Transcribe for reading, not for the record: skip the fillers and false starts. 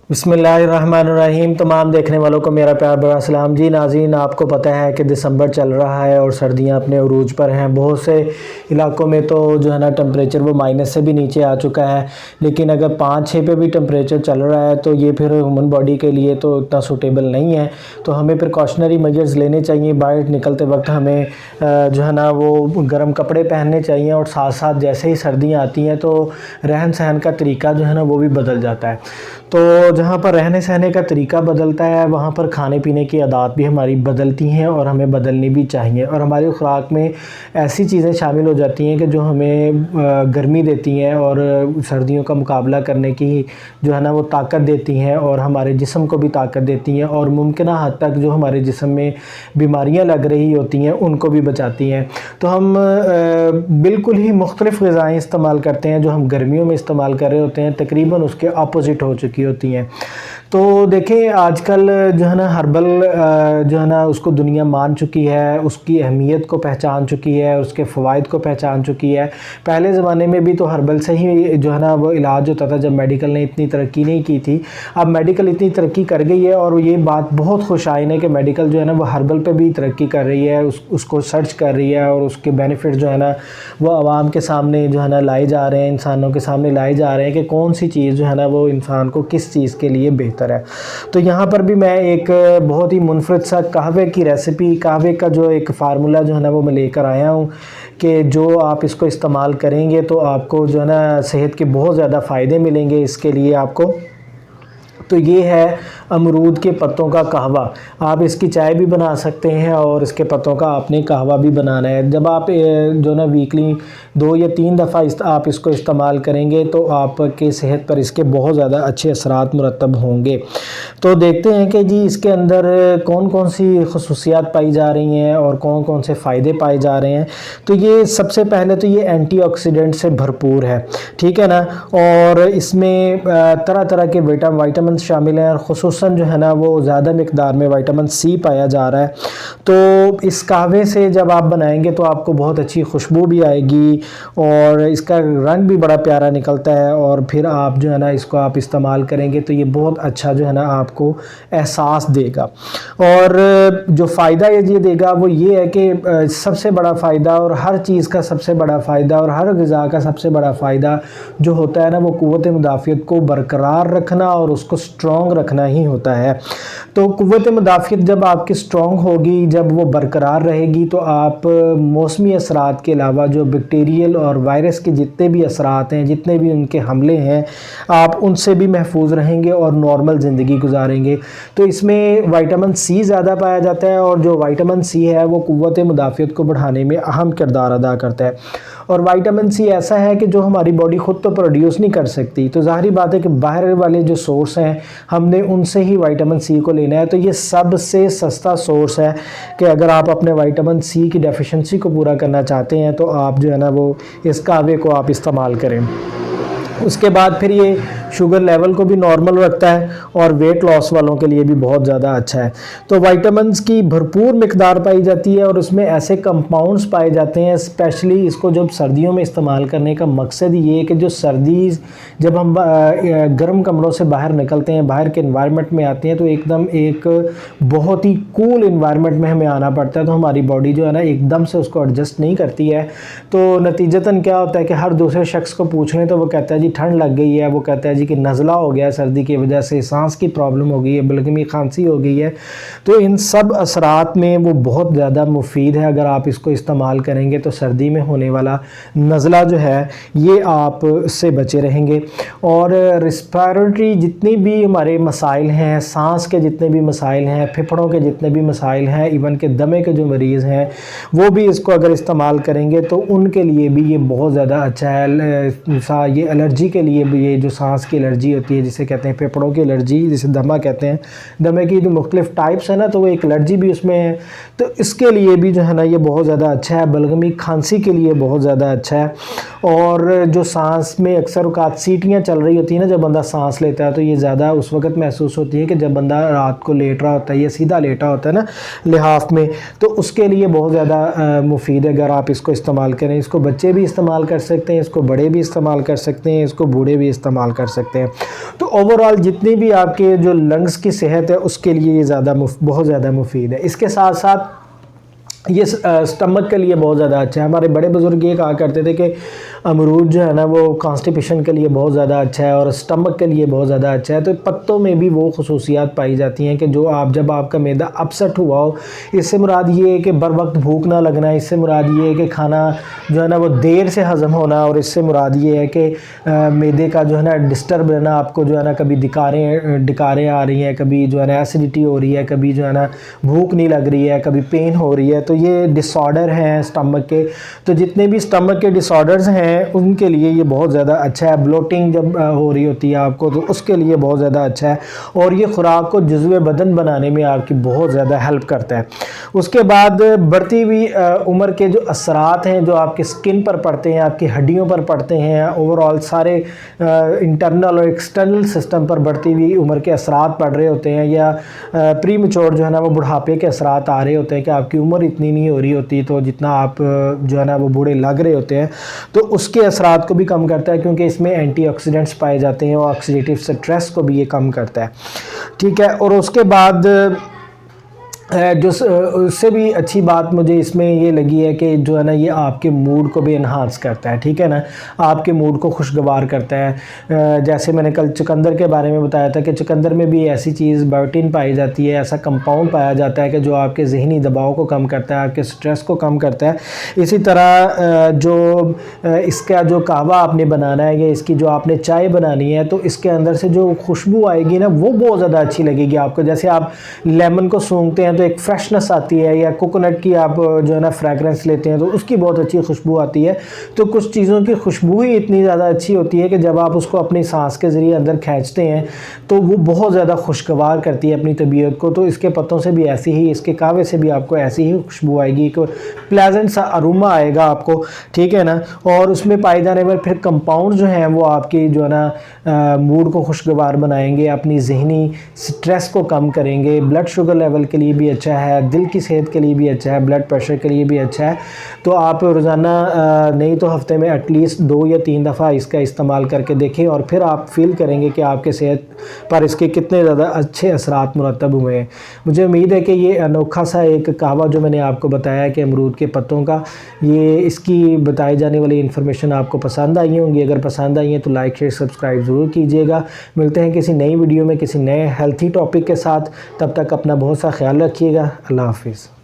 बिस्मिल्लाहिर्रहमानिर्रहीम। तमाम देखने वालों को मेरा प्यार भरा सलाम। जी नाज़रीन, आपको पता है कि दिसंबर चल रहा है और सर्दियां अपने उरूज पर हैं। बहुत से इलाकों में तो जो है ना टेम्परेचर वो माइनस से भी नीचे आ चुका है। लेकिन अगर 5-6 पे भी टेम्परेचर चल रहा है तो ये फिर ह्यूमन बॉडी के लिए तो इतना सूटेबल नहीं है। तो हमें प्रिकॉशनरी मेजर्स लेने चाहिए। बाहर निकलते वक्त हमें जो है ना वो गर्म कपड़े पहनने चाहिए, और साथ साथ जैसे ही सर्दियाँ आती हैं तो रहन सहन का तरीका जो है ना वो भी बदल जाता है। तो जहाँ पर रहने सहने का तरीका बदलता है वहाँ पर खाने पीने की आदत भी हमारी बदलती हैं, और हमें बदलनी भी चाहिए। और हमारी खुराक में ऐसी चीज़ें शामिल हो जाती हैं कि जो हमें गर्मी देती हैं और सर्दियों का मुकाबला करने की जो है ना वो ताकत देती हैं, और हमारे जिस्म को भी ताकत देती हैं, और मुमकिना हद तक जो हमारे जिस्म में बीमारियाँ लग रही होती हैं उनको भी बचाती हैं। तो हम बिल्कुल ही मुख्तलिफ़ ग़िज़ाएँ इस्तेमाल करते हैं जो हम गर्मियों में इस्तेमाल कर रहे होते हैं, तकरीबन उसके अपोज़िट हो चुकी होती हैं। तो देखें, आजकल जो है ना हर्बल जो है ना उसको दुनिया मान चुकी है, उसकी अहमियत को पहचान चुकी है, उसके फ़वाइद को पहचान चुकी है। पहले ज़माने में भी तो हर्बल से ही जो है ना वो इलाज होता था, जब मेडिकल ने इतनी तरक्की नहीं की थी। अब मेडिकल इतनी तरक्की कर गई है, और ये बात बहुत खुशाइन है कि मेडिकल जो है ना वो हर्बल पे भी तरक्की कर रही है, उसको सर्च कर रही है, और उसके बेनिफिट जो है ना वो आवाम के सामने जो है ना लाए जा रहे हैं, इंसानों के सामने लाए जा रहे हैं कि कौन सी चीज़ जो है ना वो इंसान को किस चीज़ के लिए बेहतर है। तो यहाँ पर भी मैं एक बहुत ही मुनफरद सा कहवे की रेसिपी, कहवे का जो एक फ़ार्मूला जो है ना वो मैं लेकर आया हूँ कि जो आप इसको इस्तेमाल करेंगे तो आपको जो है ना सेहत के बहुत ज़्यादा फ़ायदे मिलेंगे इसके लिए आपको। तो ये है अमरूद के पत्तों का कहवा। आप इसकी चाय भी बना सकते हैं, और इसके पत्तों का आपने कहवा भी बनाना है। जब आप जो ना वीकली 2 या 3 दफ़ा आप इसको इस्तेमाल करेंगे तो आपके सेहत पर इसके बहुत ज़्यादा अच्छे असरात मुरतब होंगे। तो देखते हैं कि जी इसके अंदर कौन कौन सी खसूसियात पाई जा रही हैं और कौन कौन से फ़ायदे पाए जा रहे हैं। तो ये सबसे पहले तो ये एंटीऑक्सीडेंट से भरपूर है, ठीक है ना। और इसमें तरह तरह के विटामिन शामिल हैं, और ख़ुसूसन जो है ना वो ज़्यादा मिक़दार में विटामिन सी पाया जा रहा है। तो इस कहवे से जब आप बनाएंगे तो आपको बहुत अच्छी खुशबू भी आएगी, और इसका रंग भी बड़ा प्यारा निकलता है। और फिर आप जो है ना इसको आप इस्तेमाल करेंगे तो ये बहुत अच्छा जो है ना आपको एहसास देगा। और जो फ़ायदा ये देगा वो ये है कि सबसे बड़ा फ़ायदा, और हर चीज़ का सबसे बड़ा फ़ायदा, और हर ग़िज़ा का सबसे बड़ा फ़ायदा जो होता है ना वो क़ुव्वत मुदाफ़ियत को बरकरार रखना और उसको स्ट्रॉन्ग रखना ही होता है। तो क़ुव्वत मुदाफ़ियत जब आपकी स्ट्रॉन्ग होगी, जब वो बरकरार रहेगी, तो आप मौसमी असरात के अलावा जो बैक्टीरियल और वायरस के जितने भी असरात हैं, जितने भी उनके हमले हैं, आप उनसे भी महफूज रहेंगे और नॉर्मल ज़िंदगी गुजारेंगे। तो इसमें विटामिन सी ज़्यादा पाया जाता है, और जो विटामिन सी है वो क़ुव्वत मुदाफ़ियत को बढ़ाने में अहम किरदार अदा करता है। और विटामिन सी ऐसा है कि जो हमारी बॉडी ख़ुद तो प्रोड्यूस नहीं कर सकती, तो ज़ाहिर बात है कि बाहर वाले जो सोर्स हैं हमने उनसे ही विटामिन सी को लेना है। तो ये सबसे सस्ता सोर्स है कि अगर आप अपने विटामिन सी की डेफिशिएंसी को पूरा करना चाहते हैं तो आप जो है ना वो इस कहवे को आप इस्तेमाल करें। उसके बाद फिर ये शुगर लेवल को भी नॉर्मल रखता है, और वेट लॉस वालों के लिए भी बहुत ज़्यादा अच्छा है। तो विटामिन्स की भरपूर मिक़दार पाई जाती है, और उसमें ऐसे कंपाउंड्स पाए जाते हैं। स्पेशली इसको जब सर्दियों में इस्तेमाल करने का मकसद ये है कि जो सर्दी जब हम गर्म कमरों से बाहर निकलते हैं, बाहर के इन्वायरमेंट में आते हैं, तो एकदम एक बहुत ही कूल इन्वायरमेंट में हमें आना पड़ता है। तो हमारी बॉडी जो है ना एकदम से उसको एडजस्ट नहीं करती है। तो नतीजतन क्या होता है कि हर दूसरे शख्स को पूछ लें तो वो कहता है जी ठंड लग गई है, वो कहता है जी कि नज़ला हो गया सर्दी की वजह से, सांस की प्रॉब्लम हो गई है, बलगमी खांसी हो गई है। तो इन सब असरात में वो बहुत ज़्यादा मुफीद है। अगर आप इसको इस्तेमाल करेंगे तो सर्दी में होने वाला नज़ला जो है ये आप से बचे रहेंगे। और रिस्पायरेटरी जितनी भी हमारे मसाइल हैं, सांस के जितने भी मसाइल हैं, फेफड़ों के जितने भी मसाइल हैं, इवन के दमे के जो मरीज़ हैं वो भी इसको अगर इस्तेमाल करेंगे तो उनके लिए भी ये बहुत ज़्यादा अच्छा है। ये एलर्जी के लिए भी, ये जो सांस की एलर्जी होती है जिसे कहते हैं फेफड़ों की एलर्जी, जिसे दमा कहते हैं, दमे की जो मुख्तलिफ टाइप्स है ना, तो वो एक एलर्जी भी उसमें है। तो इसके लिए भी जो है ना ये बहुत ज़्यादा अच्छा है। बलगमी खांसी के लिए बहुत ज़्यादा अच्छा है। और जो सांस में अक्सर औक़ात सीटियाँ चल रही होती हैं ना, जब बंदा सांस लेता है तो ये ज़्यादा उस वक्त महसूस होती है कि जब बंदा रात को लेट रहा होता है या सीधा लेटा होता है ना लिहाफ में, तो उसके लिए बहुत ज़्यादा मुफीद है अगर आप इसको इस्तेमाल करें। इसको बच्चे भी इस्तेमाल कर सकते हैं, इसको बड़े भी इस्तेमाल कर सकते हैं, इसको बूढ़े भी इस्तेमाल कर सकते हैं। तो ओवरऑल जितनी भी आपके जो लंग्स की सेहत है उसके लिए ये बहुत ज़्यादा मुफीद है। इसके साथ साथ ये स्टमक के लिए बहुत ज़्यादा अच्छा है। हमारे बड़े बुज़ुर्ग ये कहा करते थे कि अमरूद जो है ना वो कॉन्स्टिपेशन के लिए बहुत ज़्यादा अच्छा है और स्टमक के लिए बहुत ज़्यादा अच्छा है। तो पत्तों में भी वो खसूसियात पाई जाती हैं कि जो जब आपका मैदा अपसेट हुआ हो, इससे मुराद ये है कि बर वक्त भूख ना लगना, इससे मुराद ये है कि खाना जो है ना वो देर से हज़म होना, और इससे मुराद ये है कि मैदे का जो है ना डिस्टर्ब रहना, आपको जो है ना कभी डिकारें आ रही हैं, कभी जो है ना एसिडिटी हो रही है, कभी जो है ना भूख नहीं लग रही है, कभी पेन हो रही है। तो ये डिसऑर्डर हैं स्टमक के। तो जितने भी स्टमक के डिसऑर्डर्स हैं उनके लिए ये बहुत ज़्यादा अच्छा है। ब्लोटिंग जब हो रही होती है आपको तो उसके लिए बहुत ज़्यादा अच्छा है, और ये खुराक को जुज़्व बदन बनाने में आपकी बहुत ज़्यादा हेल्प करता है। उसके बाद बढ़ती हुई उम्र के जो असरात हैं जो आपके स्किन पर पड़ते हैं, आपकी हड्डियों पर पड़ते हैं, ओवरऑल सारे इंटरनल और एक्सटर्नल सिस्टम पर बढ़ती हुई उम्र के असरात पड़ रहे होते हैं, या प्री मैच्योर जो है ना वो बुढ़ापे के असरात आ रहे होते हैं कि आपकी उम्र इतनी नहीं हो रही होती तो जितना आप जो है ना वो बूढ़े लग रहे होते हैं, तो उसके असरात को भी कम करता है, क्योंकि इसमें एंटीऑक्सीडेंट्स पाए जाते हैं और ऑक्सीडेटिव स्ट्रेस को भी ये कम करता है। ठीक है। और उसके बाद जो उससे भी अच्छी बात मुझे इसमें ये लगी है कि जो है ना ये आपके मूड को भी इन्हांस करता है। ठीक है ना, आपके मूड को खुशगवार करता है। जैसे मैंने कल चुकंदर के बारे में बताया था कि चुकंदर में भी ऐसी चीज़ बायोटिन पाई जाती है, ऐसा कंपाउंड पाया जाता है कि जो आपके ज़हनी दबाव को कम करता है, आपके स्ट्रेस को कम करता है। इसी तरह जो इसका जो कहवा आपने बनाना है या इसकी जो आपने चाय बनानी है, तो इसके अंदर से जो खुशबू आएगी ना वो बहुत ज़्यादा अच्छी लगेगी आपको। जैसे आप लेमन को सूंघते हैं तो एक फ्रेशनेस आती है, या कोकोनट की आप जो है ना फ्रेगरेंस लेते हैं तो उसकी बहुत अच्छी खुशबू आती है। तो कुछ चीज़ों की खुशबू ही इतनी ज़्यादा अच्छी होती है कि जब आप उसको अपनी सांस के ज़रिए अंदर खींचते हैं तो वो बहुत ज़्यादा खुशगवार करती है अपनी तबीयत को। तो इसके पत्तों से भी ऐसी ही, इसके कहवे से भी आपको ऐसी ही खुशबू आएगी, एक प्लेजेंट सा अरोमा आएगा आपको। ठीक है ना। और उसमें पाए जाने वाले फिर कंपाउंड जो हैं वो आपकी जो है ना मूड को खुशगवार बनाएंगे, अपनी ज़हनी स्ट्रेस को कम करेंगे, ब्लड शुगर लेवल के लिए भी अच्छा है, दिल की सेहत के लिए भी अच्छा है, ब्लड प्रेशर के लिए भी अच्छा है। तो आप रोज़ाना नहीं तो हफ्ते में एटलीस्ट 2 या 3 दफ़ा इसका इस्तेमाल करके देखें, और फिर आप फील करेंगे कि आपके सेहत पर इसके कितने ज़्यादा अच्छे असरात मुरतब हुए हैं। मुझे उम्मीद है कि ये अनोखा सा एक कहवा जो मैंने आपको बताया कि अमरूद के पत्तों का, ये इसकी बताई जाने वाली इन्फॉर्मेशन आपको पसंद आई होंगी। अगर पसंद आई है तो लाइक शेयर सब्सक्राइब ज़रूर कीजिएगा। मिलते हैं किसी नई वीडियो में किसी नए हेल्थी टॉपिक के साथ। तब तक अपना बहुत सा ख्याल रखिएगा। अल्लाह हाफिज़।